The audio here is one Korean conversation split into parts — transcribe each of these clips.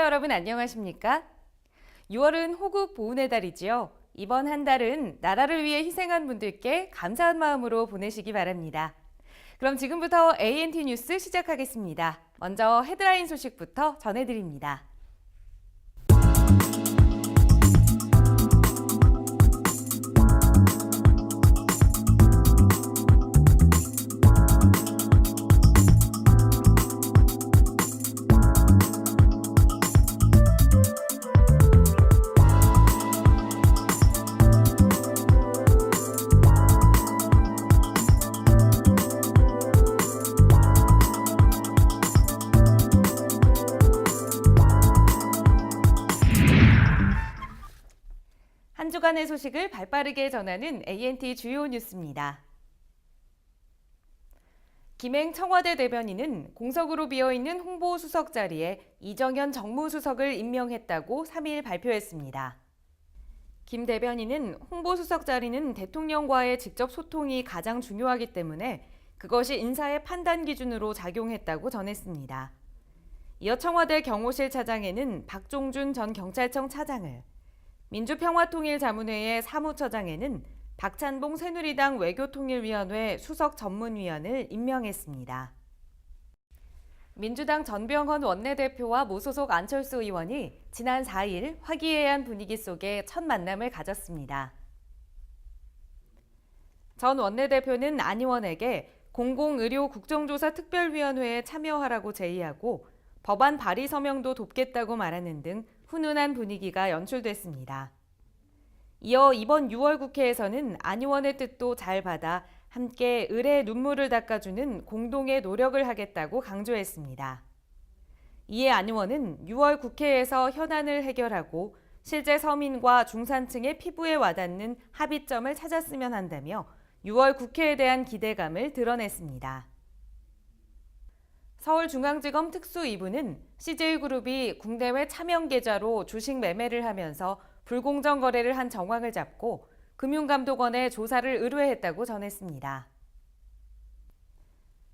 여러분 안녕하십니까? 6월은 호국 보훈의 달이지요. 이번 한 달은 나라를 위해 희생한 분들께 감사한 마음으로 보내시기 바랍니다. 그럼 지금부터 ANT 뉴스 시작하겠습니다. 먼저 헤드라인 소식부터 전해드립니다. 한 주간의 소식을 발빠르게 전하는 ANT 주요 뉴스입니다. 김행 청와대 대변인은 공석으로 비어있는 홍보수석 자리에 이정현 정무수석을 임명했다고 3일 발표했습니다. 김 대변인은 홍보수석 자리는 대통령과의 직접 소통이 가장 중요하기 때문에 그것이 인사의 판단 기준으로 작용했다고 전했습니다. 이어 청와대 경호실 차장에는 박종준 전 경찰청 차장을, 민주평화통일자문회의 사무처장에는 박찬봉 새누리당 외교통일위원회 수석전문위원을 임명했습니다. 민주당 전병헌 원내대표와 무소속 안철수 의원이 지난 4일 화기애애한 분위기 속에 첫 만남을 가졌습니다. 전 원내대표는 안 의원에게 공공의료 국정조사 특별위원회에 참여하라고 제의하고 법안 발의 서명도 돕겠다고 말하는 등 훈훈한 분위기가 연출됐습니다. 이어 이번 6월 국회에서는 안 의원의 뜻도 잘 받아 함께 을의 눈물을 닦아주는 공동의 노력을 하겠다고 강조했습니다. 이에 안 의원은 6월 국회에서 현안을 해결하고 실제 서민과 중산층의 피부에 와닿는 합의점을 찾았으면 한다며 6월 국회에 대한 기대감을 드러냈습니다. 서울중앙지검 특수 2부는 CJ그룹이 국내외 차명 계좌로 주식 매매를 하면서 불공정 거래를 한 정황을 잡고 금융감독원에 조사를 의뢰했다고 전했습니다.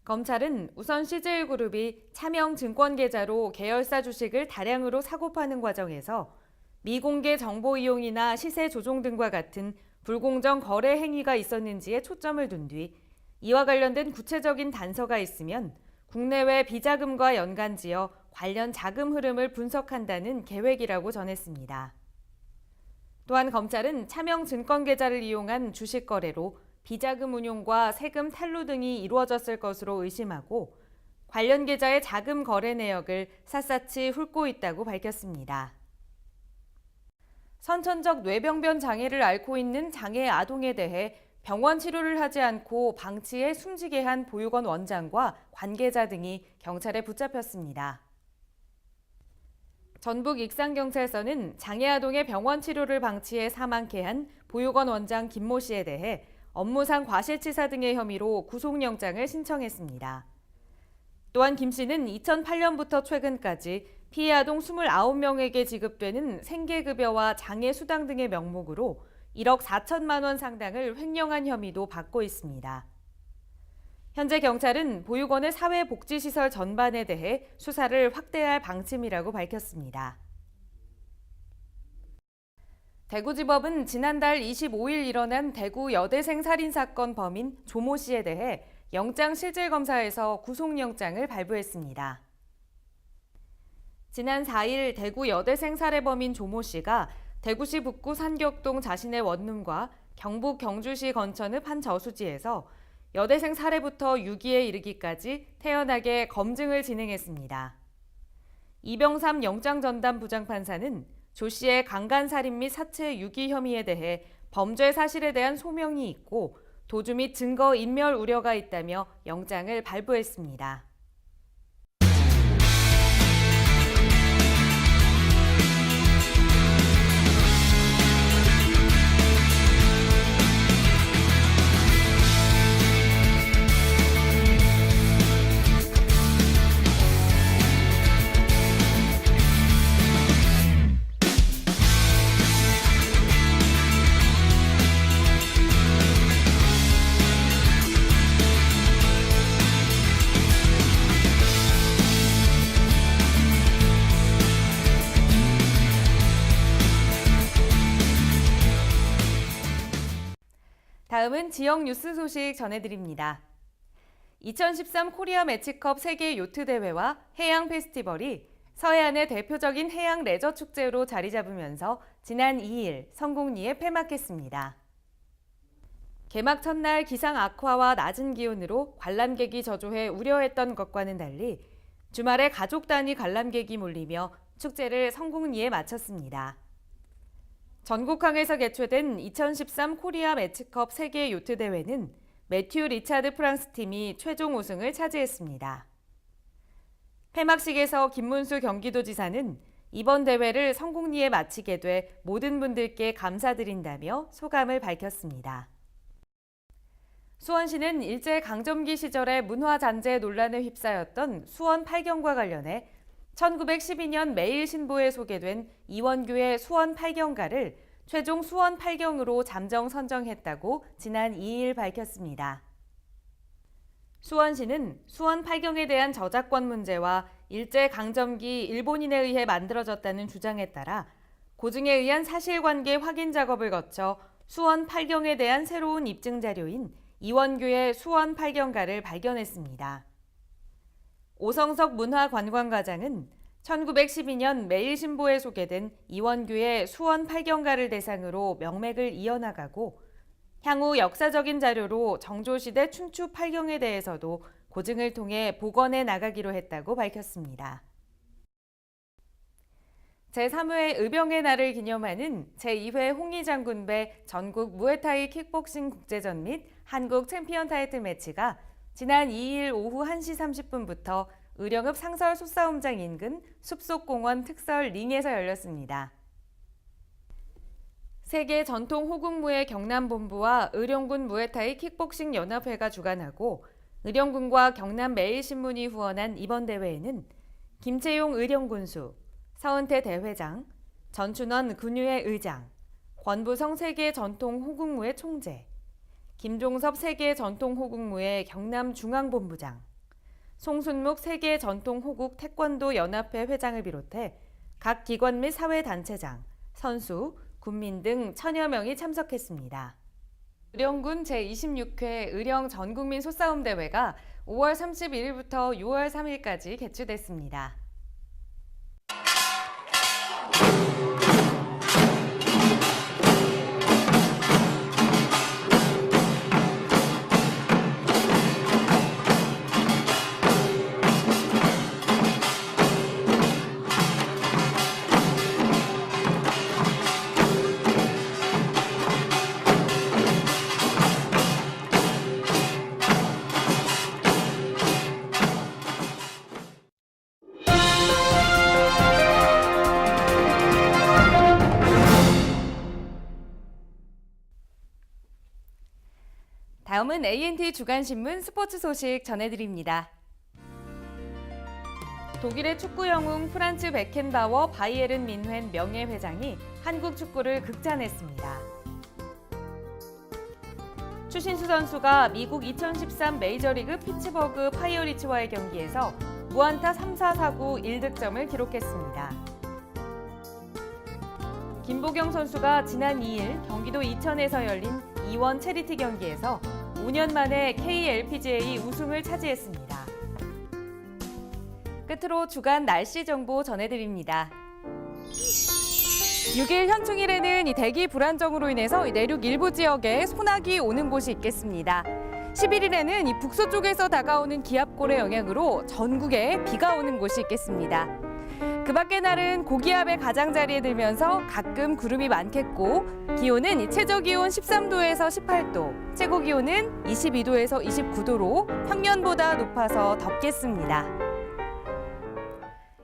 검찰은 우선 CJ그룹이 차명 증권 계좌로 계열사 주식을 다량으로 사고 파는 과정에서 미공개 정보 이용이나 시세 조종 등과 같은 불공정 거래 행위가 있었는지에 초점을 둔 뒤 이와 관련된 구체적인 단서가 있으면 국내외 비자금과 연관지어 관련 자금 흐름을 분석한다는 계획이라고 전했습니다. 또한 검찰은 차명 증권 계좌를 이용한 주식 거래로 비자금 운용과 세금 탈루 등이 이루어졌을 것으로 의심하고 관련 계좌의 자금 거래 내역을 샅샅이 훑고 있다고 밝혔습니다. 선천적 뇌병변 장애를 앓고 있는 장애 아동에 대해 병원 치료를 하지 않고 방치해 숨지게 한 보육원 원장과 관계자 등이 경찰에 붙잡혔습니다. 전북 익산경찰서는 장애 아동의 병원 치료를 방치해 사망케 한 보육원 원장 김모 씨에 대해 업무상 과실치사 등의 혐의로 구속영장을 신청했습니다. 또한 김 씨는 2008년부터 최근까지 피해 아동 29명에게 지급되는 생계급여와 장애수당 등의 명목으로 1억 4천만 원 상당을 횡령한 혐의도 받고 있습니다. 현재 경찰은 보육원의 사회복지시설 전반에 대해 수사를 확대할 방침이라고 밝혔습니다. 대구지법은 지난달 25일 일어난 대구 여대생 살인사건 범인 조모 씨에 대해 영장실질검사에서 구속영장을 발부했습니다. 지난 4일 대구 여대생 살해범인 조모 씨가 대구시 북구 산격동 자신의 원룸과 경북 경주시 건천읍 한 저수지에서 여대생 살해부터 유기에 이르기까지 태연하게 검증을 진행했습니다. 이병삼 영장전담 부장판사는 조 씨의 강간살인 및 사체 유기 혐의에 대해 범죄 사실에 대한 소명이 있고 도주 및 증거 인멸 우려가 있다며 영장을 발부했습니다. 다음은 지역 뉴스 소식 전해드립니다. 2013 코리아 매치컵 세계 요트 대회와 해양 페스티벌이 서해안의 대표적인 해양 레저 축제로 자리 잡으면서 지난 2일 성공리에 폐막했습니다. 개막 첫날 기상 악화와 낮은 기온으로 관람객이 저조해 우려했던 것과는 달리 주말에 가족 단위 관람객이 몰리며 축제를 성공리에 마쳤습니다. 전국항에서 개최된 2013 코리아 매치컵 세계 요트 대회는 매튜 리차드 프랑스 팀이 최종 우승을 차지했습니다. 폐막식에서 김문수 경기도지사는 이번 대회를 성공리에 마치게 돼 모든 분들께 감사드린다며 소감을 밝혔습니다. 수원시는 일제강점기 시절에 문화잔재 논란에 휩싸였던 수원 팔경과 관련해 1912년 매일신보에 소개된 이원규의 수원 팔경가를 최종 수원 팔경으로 잠정 선정했다고 지난 2일 밝혔습니다. 수원시는 수원 팔경에 대한 저작권 문제와 일제강점기 일본인에 의해 만들어졌다는 주장에 따라 고증에 의한 사실관계 확인 작업을 거쳐 수원 팔경에 대한 새로운 입증 자료인 이원규의 수원 팔경가를 발견했습니다. 오성석 문화관광과장은 1912년 매일신보에 소개된 이원규의 수원 팔경가를 대상으로 명맥을 이어나가고 향후 역사적인 자료로 정조시대 춘추 팔경에 대해서도 고증을 통해 복원해 나가기로 했다고 밝혔습니다. 제3회 의병의 날을 기념하는 제2회 홍의장군배 전국 무에타이 킥복싱 국제전 및 한국 챔피언 타이틀 매치가 지난 2일 오후 1시 30분부터 의령읍 상설 솥싸움장 인근 숲속공원 특설 링에서 열렸습니다. 세계 전통 호국무예 경남본부와 의령군 무에타이 킥복싱 연합회가 주관하고 의령군과 경남 매일신문이 후원한 이번 대회에는 김채용 의령군수, 서은태 대회장, 전춘원 근유회 의장, 권부성 세계 전통 호국무예 총재, 김종섭 세계 전통 호국무예 경남중앙본부장, 송순묵 세계 전통 호국 태권도 연합회 회장을 비롯해 각 기관 및 사회단체장, 선수, 군민 등 1000여 명이 참석했습니다. 의령군 제26회 의령 전국민 솥싸움 대회가 5월 31일부터 6월 3일까지 개최됐습니다. 다음은 ANT 주간신문 스포츠 소식 전해드립니다. 독일의 축구 영웅 프란츠 베켄바워 바이에른 민헨 명예회장이 한국 축구를 극찬했습니다. 추신수 선수가 미국 2013 메이저리그 피츠버그 파이어리츠와의 경기에서 무안타 3사 사구 1득점을 기록했습니다. 김보경 선수가 지난 2일 경기도 이천에서 열린 이원 체리티 경기에서 5년 만에 KLPGA 우승을 차지했습니다. 끝으로 주간 날씨 정보 전해드립니다. 6일 현충일에는 이 대기 불안정으로 인해서 내륙 일부 지역에 소나기 오는 곳이 있겠습니다. 11일에는 이 북서쪽에서 다가오는 기압골의 영향으로 전국에 비가 오는 곳이 있겠습니다. 그 밖의 날은 고기압의 가장자리에 들면서 가끔 구름이 많겠고 기온은 최저기온 13도에서 18도, 최고기온은 22도에서 29도로 평년보다 높아서 덥겠습니다.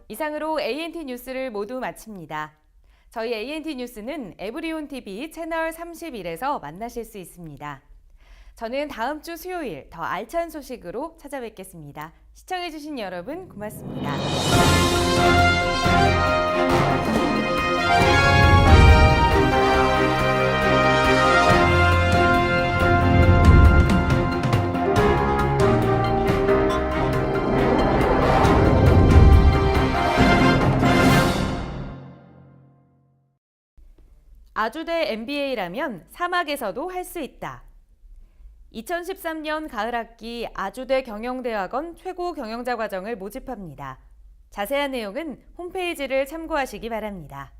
이상으로 ANT 뉴스를 모두 마칩니다. 저희 ANT 뉴스는 에브리온 TV 채널 31에서 만나실 수 있습니다. 저는 다음 주 수요일 더 알찬 소식으로 찾아뵙겠습니다. 시청해주신 여러분 고맙습니다. 아주대 MBA라면 사막에서도 할 수 있다. 2013년 가을 학기 아주대 경영대학원 최고 경영자 과정을 모집합니다. 자세한 내용은 홈페이지를 참고하시기 바랍니다.